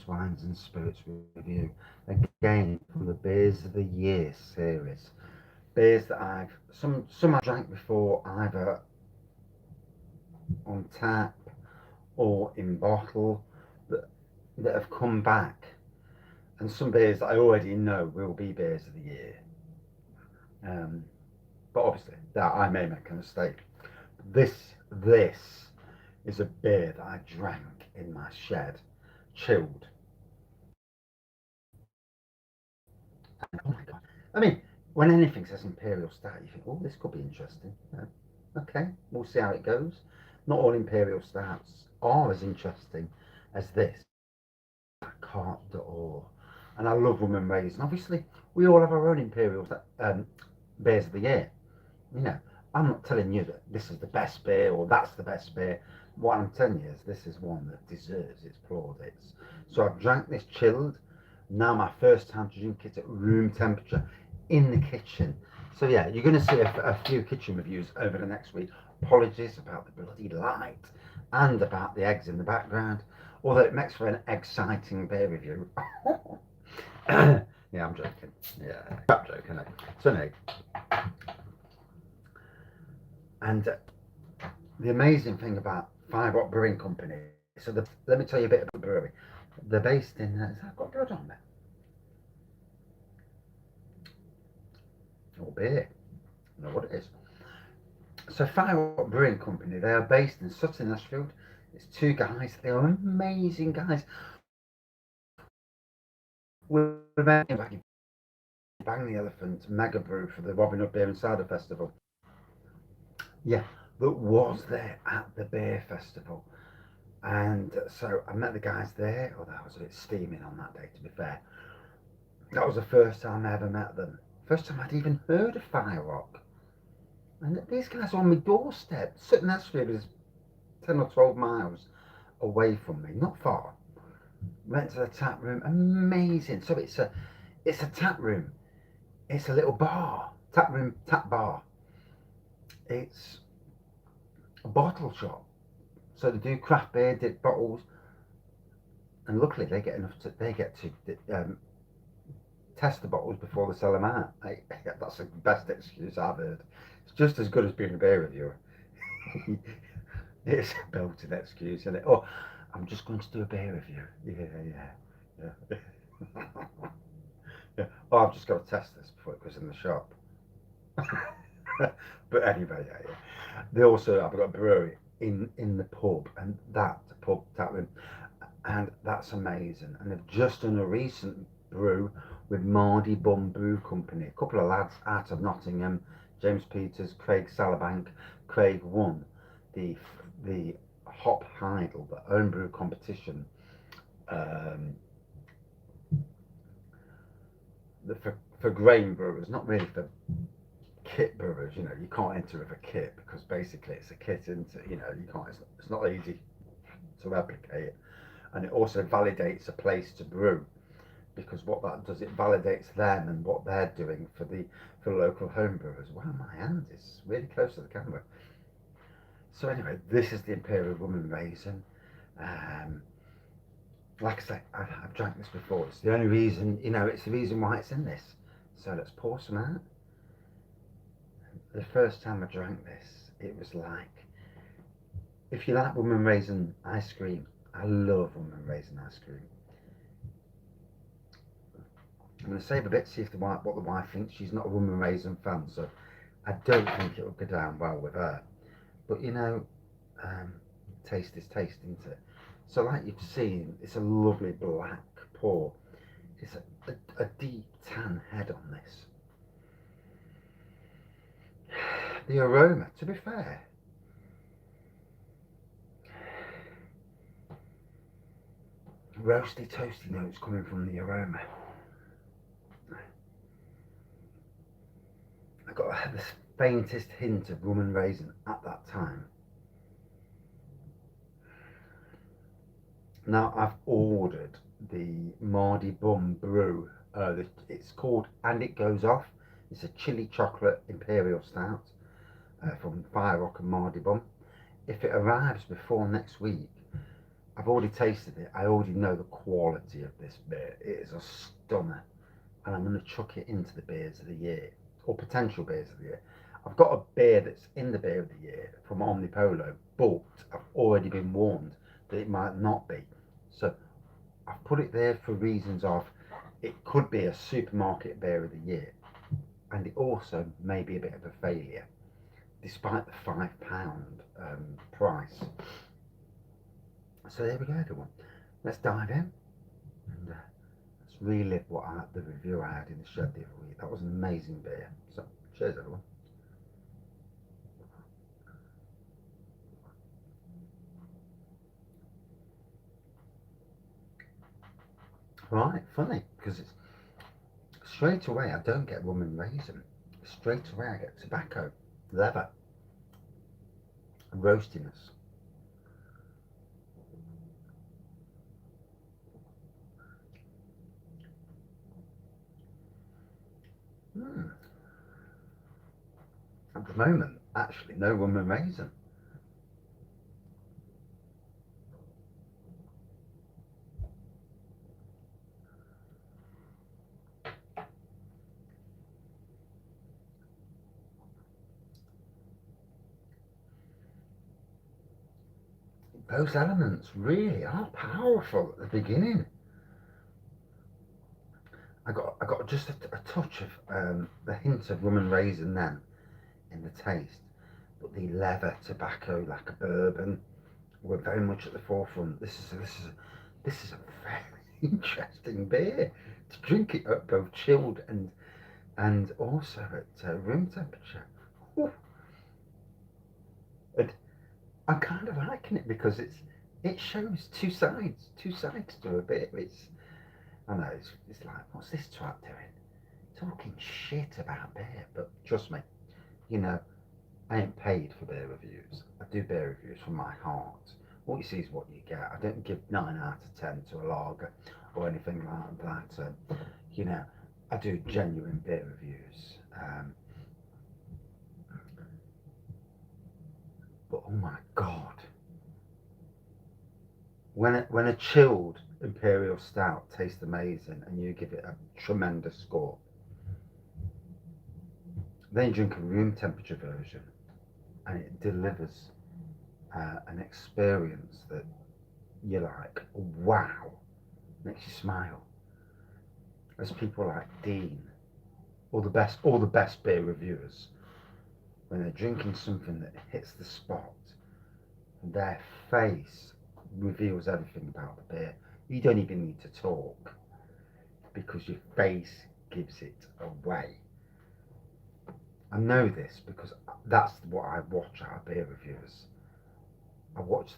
Wines, Wines and Spirits review. Again, from the Beers of the Year series. Beers that some I've drank before, either on tap or in bottle, that have come back. And some beers that I already know will be Beers of the Year. Um, but obviously, that I may make a mistake. This is a beer that I drank in my shed, chilled. And oh my god! I mean, when anything says Imperial Stout, you think, oh, this could be interesting. Okay, we'll see how it goes. Not all Imperial Stouts are as interesting as this. Carte d'Or. And I love Rum and Raisin. Obviously, we all have our own Imperial beers of the year. You know, I'm not telling you that this is the best beer or that's the best beer. What I'm telling you is this is one that deserves its plaudits. So I've drank this chilled. Now my first time to drink it at room temperature in the kitchen. So yeah, you're going to see a few kitchen reviews over the next week. Apologies about the bloody light and about the eggs in the background. Although it makes for an exciting beer review. Yeah, I'm joking. Yeah, I'm joking. So anyway, and the amazing thing about FireRock Brewing Company. So let me tell you a bit about the brewery. They're based in. I've got blood on there. Or beer. I don't know what it is. So FireRock Brewing Company. They are based in Sutton, Ashfield. It's two guys. They are amazing guys. We're Bang the Elephant mega brew for the Robin Hood Beer and Cider Festival. Yeah, that was there at the beer festival. And so I met the guys there. Oh, that was a bit steaming on that day, to be fair. That was the first time I ever met them. First time I'd even heard of FireRock. And these guys are on my doorstep. Sutton Ashfield is 10 or 12 miles away from me, not far. Went to the tap room, amazing. So it's a tap room. It's a little bar, tap bar. It's a bottle shop. So they do craft beer, dip bottles, and luckily they get to test the bottles before they sell them out. That's the best excuse I've heard. It's just as good as being a beer reviewer. It's a belted excuse, isn't it? Oh, I'm just going to do a beer review. Yeah. Yeah. Oh, I've just got to test this before it goes in the shop. But anyway, yeah. They also have got a brewery in the pub, and that pub tap room, and that's amazing. And they've just done a recent brew with Mardy Bum Brew Company. A couple of lads out of Nottingham, James Peters, Craig Salabank. Craig won the Hop Heidel, the own brew competition. For grain brewers, not really for kit brewers. You know, you can't enter with a kit because basically it's a kit, isn't it? You know, you can't. It's not easy to replicate, and it also validates a place to brew, because what that does, it validates them and what they're doing for local home brewers. Wow, my hand is really close to the camera. So anyway, this is the Imperial Rum and Raisin. Like I say, I've drank this before. It's the only reason, it's the reason why it's in this. So let's pour some out. The first time I drank this, it was like, if you like rum and raisin ice cream, I love rum and raisin ice cream. I'm going to save a bit, see if what the wife thinks. She's not a rum and raisin fan, so I don't think it will go down well with her. But taste is taste, isn't it? So like you've seen, it's a lovely black pour. It's a deep tan head on this. The aroma, to be fair, roasty, toasty notes coming from the aroma. I got the faintest hint of rum and raisin at that time. Now I've ordered the Mardy Bum Brew. It's called And It Goes Off. It's a chili chocolate imperial stout from FireRock and Mardy Bum. If it arrives before next week, I've already tasted it. I already know the quality of this beer. It is a stunner. And I'm going to chuck it into the beers of the year, or potential beers of the year. I've got a beer that's in the beer of the year from Omnipolo, but I've already been warned that it might not be. So I've put it there for reasons of it could be a supermarket beer of the year, and it also may be a bit of a failure, despite the £5 price. So there we go, everyone. Let's dive in and let's relive the review I had in the shed the other week. That was an amazing beer. So cheers, everyone. Right, funny, because it's straight away I don't get rum and raisin. Straight away I get tobacco, leather, and roastiness. At the moment, actually, no rum and raisin. Those elements really are powerful at the beginning. I got just a touch of a hint of rum and raisin then in the taste, but the leather, tobacco, like a bourbon, were very much at the forefront. This is a very interesting beer to drink it at both chilled and also at room temperature. Ooh. And I'm kind of liking it because it shows two sides to a beer. I know it's like, what's this twat doing? Talking shit about beer, but trust me, you know, I ain't paid for beer reviews. I do beer reviews from my heart. What you see is what you get. I don't give 9 out of 10 to a lager or anything like that. You know, I do genuine beer reviews. But oh my god, when a chilled Imperial Stout tastes amazing and you give it a tremendous score, then you drink a room temperature version and it delivers an experience that you're like, wow, makes you smile. As people like Dean, all the best beer reviewers, when they're drinking something that hits the spot, their face reveals everything about the beer. You don't even need to talk because your face gives it away. I know this because that's what I watch out of beer reviewers. I watch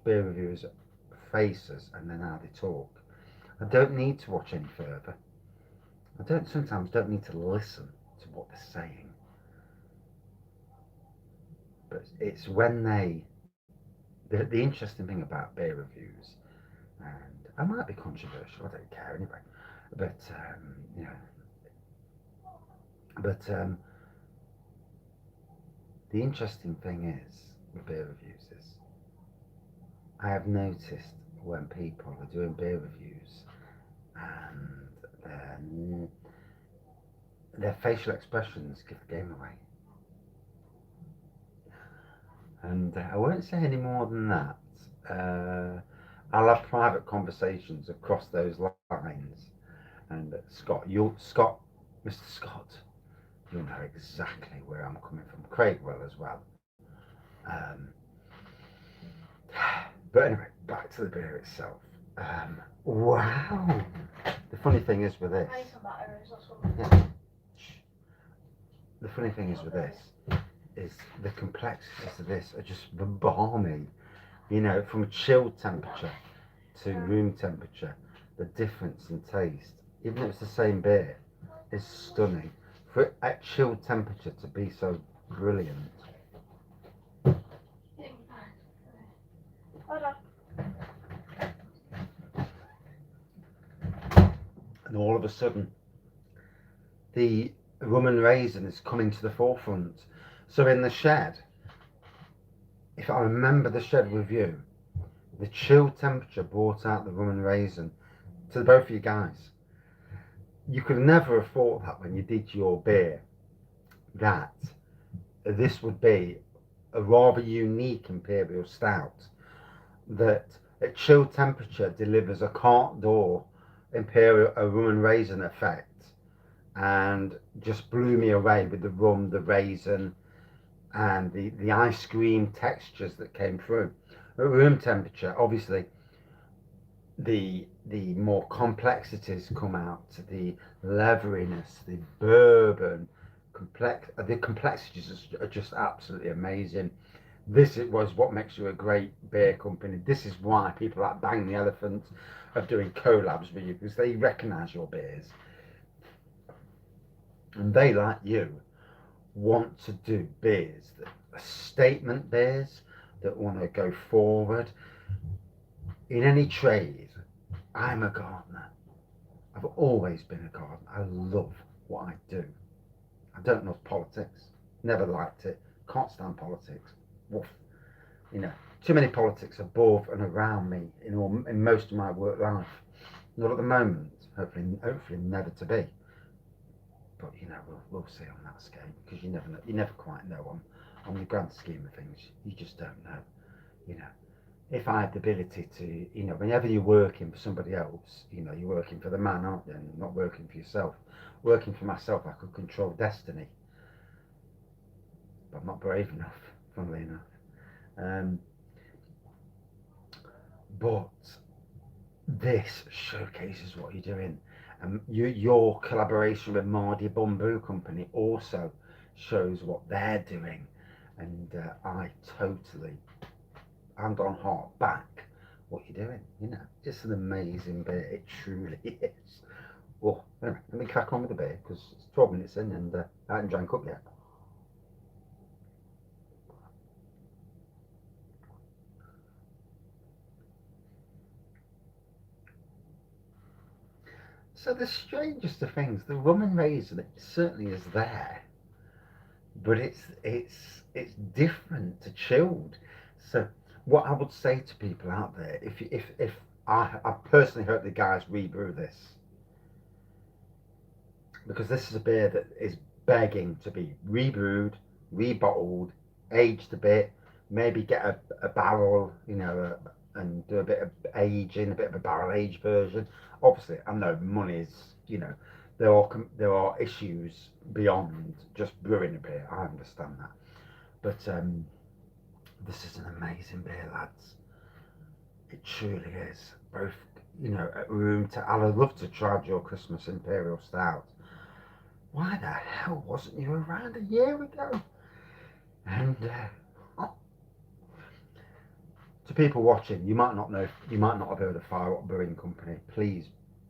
beer reviewers' faces and then how they talk. I don't need to watch any further. I sometimes don't need to listen to what they're saying. But it's when the interesting thing about beer reviews, and I might be controversial, I don't care anyway, but the interesting thing is with beer reviews is I have noticed when people are doing beer reviews and their facial expressions give the game away. And I won't say any more than that. I'll have private conversations across those lines. And Mr. Scott, you'll know exactly where I'm coming from. Craig will as well. Um, but anyway, back to the beer itself. Wow. The funny thing is with this. Yeah. The funny thing is with this is the complexities of this are just balmy. You know, from a chilled temperature to room temperature, the difference in taste, even though it's the same beer, is stunning. For it at chilled temperature to be so brilliant. And all of a sudden, the rum and raisin is coming to the forefront. So in the shed, if I remember the shed review, the chill temperature brought out the rum and raisin to both of you guys. You could never have thought that when you did your beer, that this would be a rather unique imperial stout that at chill temperature delivers a cart door imperial a rum and raisin effect, and just blew me away with the rum, the raisin, and the ice cream textures that came through. At room temperature, obviously, the more complexities come out, the leveriness, the bourbon, the complexities are just absolutely amazing. This was what makes you a great beer company. This is why people like Bang the Elephant are doing collabs with you, because they recognise your beers, and they, like you, want to do beers that are statement beers that want to go forward in any trade. I'm a gardener. I've always been a gardener. I love what I do. I don't love politics. Never liked it. Can't stand politics. Woof. You know, too many politics above and around me in most of my work life. Not at the moment. Hopefully never to be. But you know, we'll see on that scale, because you never know. You never quite know on the grand scheme of things. You just don't know. You know, if I had the ability to, you know, whenever you're working for somebody else, you know, you're working for the man, aren't you? And not working for yourself. Working for myself, I could control destiny, but I'm not brave enough, funnily enough. Um, but this showcases what you're doing. Your collaboration with Mardy Bamboo Company also shows what they're doing, and I totally, hand on heart, back what you're doing. You know, just an amazing beer. It truly is. Well, anyway, let me crack on with the beer, because it's 12 minutes in and I haven't drank up yet. So the strangest of things, the rum and raisin, it certainly is there, but it's different to chilled. So what I would say to people out there, if I personally hope the guys rebrew this, because this is a beer that is begging to be rebrewed, rebottled, aged a bit, maybe get a barrel, you know, and do a bit of aging, a bit of a barrel aged version. Obviously, I know money's, you know, there are issues beyond just brewing a beer. I understand that, but this is an amazing beer, lads. It truly is. Both, you know, at room to. I'd love to try your Christmas Imperial Stout. Why the hell wasn't you around a year ago? And oh, to people watching, you might not know, you might not have heard of FireRock Brewing Company. Please,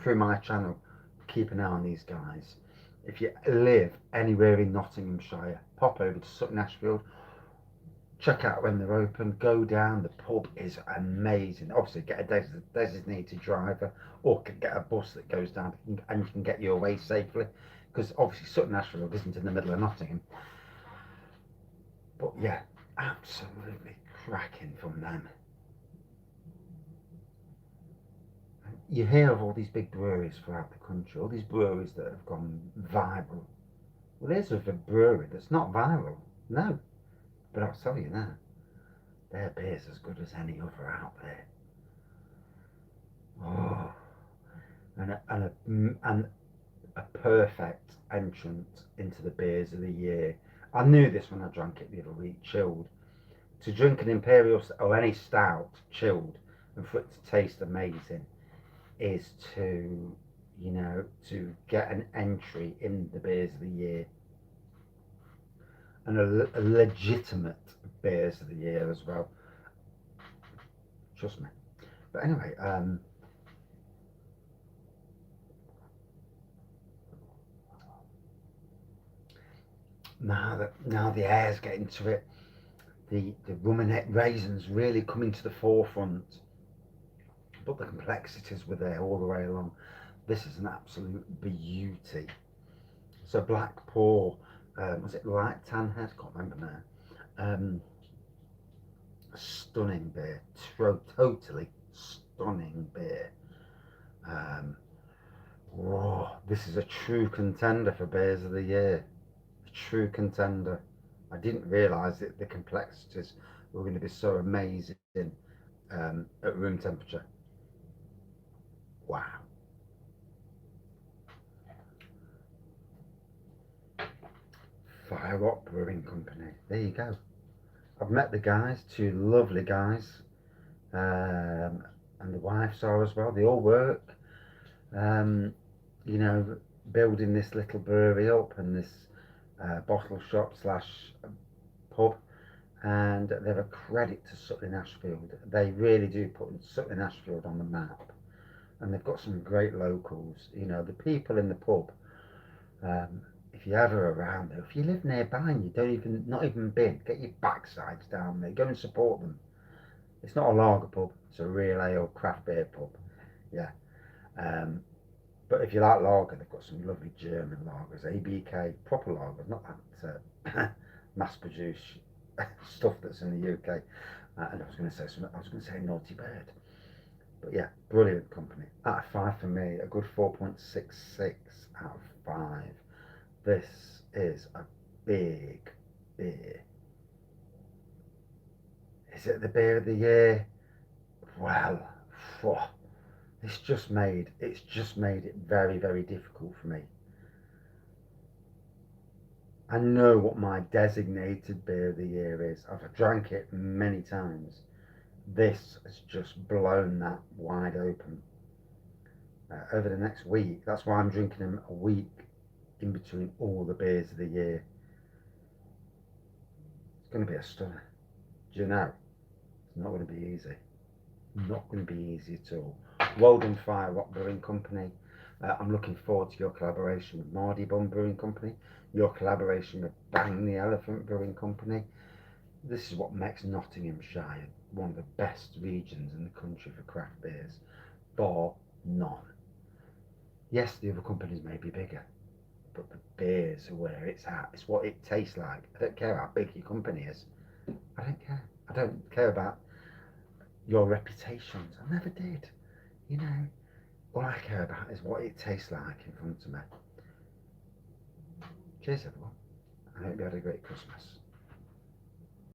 through my channel, keep an eye on these guys. If you live anywhere in Nottinghamshire, pop over to Sutton Ashfield, check out when they're open, go down. The pub is amazing. Obviously, get a designated driver, or get a bus that goes down and can get you away safely, because obviously Sutton Ashfield isn't in the middle of Nottingham. But yeah, absolutely cracking from them. You hear of all these big breweries throughout the country, all these breweries that have gone viral. Well, there's a brewery that's not viral, no, but I'll tell you now, their beer's as good as any other out there. Oh, and a perfect entrance into the beers of the year. I knew this when I drank it the other week, chilled. To drink an Imperial or any stout chilled and for it to taste amazing is to, you know, to get an entry in the beers of the year, and a legitimate beers of the year as well. Trust me. But anyway, now the air's getting to it. The ruminate raisins really coming to the forefront, but the complexities were there all the way along. This is an absolute beauty. So black pour, was it light tan head? Can't remember now. Stunning beer, totally stunning beer. Um, Whoa, this is a true contender for beers of the year. A true contender. I didn't realise that the complexities were going to be so amazing at room temperature. Wow. FireRock Brewing Company. There you go. I've met the guys, two lovely guys, and the wives are as well. They all work, um, you know, building this little brewery up and this bottle shop slash pub, and they're a credit to Sutton Ashfield. They really do put Sutton Ashfield on the map, and they've got some great locals. You know, the people in the pub. Um, if you're ever around there, if you live nearby and you don't even, not even been, get your backsides down there. Go and support them. It's not a lager pub; it's a real ale craft beer pub. Yeah. Um, but if you like lager, they've got some lovely German lagers, ABK, proper lagers, not that mass-produced stuff that's in the UK. And I was going to say something. I was going to say Naughty Bird, but yeah, brilliant company. Out of 5 for me, a good 4.66 out of 5. This is a big beer. Is it the beer of the year? Well, phew, it's just made it very, very difficult for me. I know what my designated beer of the year is. I've drank it many times. This has just blown that wide open. Over the next week, that's why I'm drinking them a week in between all the beers of the year. It's going to be a stunner. Do you know? It's not going to be easy. Not going to be easy at all. Well done, FireRock Brewing Company. I'm looking forward to your collaboration with Mardy Bum Brewing Company, your collaboration with Bang the Elephant Brewing Company. This is what makes Nottinghamshire one of the best regions in the country for craft beers, bar none. Yes, the other companies may be bigger, but the beers are where it's at. It's what it tastes like. I don't care how big your company is. I don't care. I don't care about your reputations. I never did. You know, all I care about is what it tastes like in front of me. Cheers, everyone. I hope you had a great Christmas.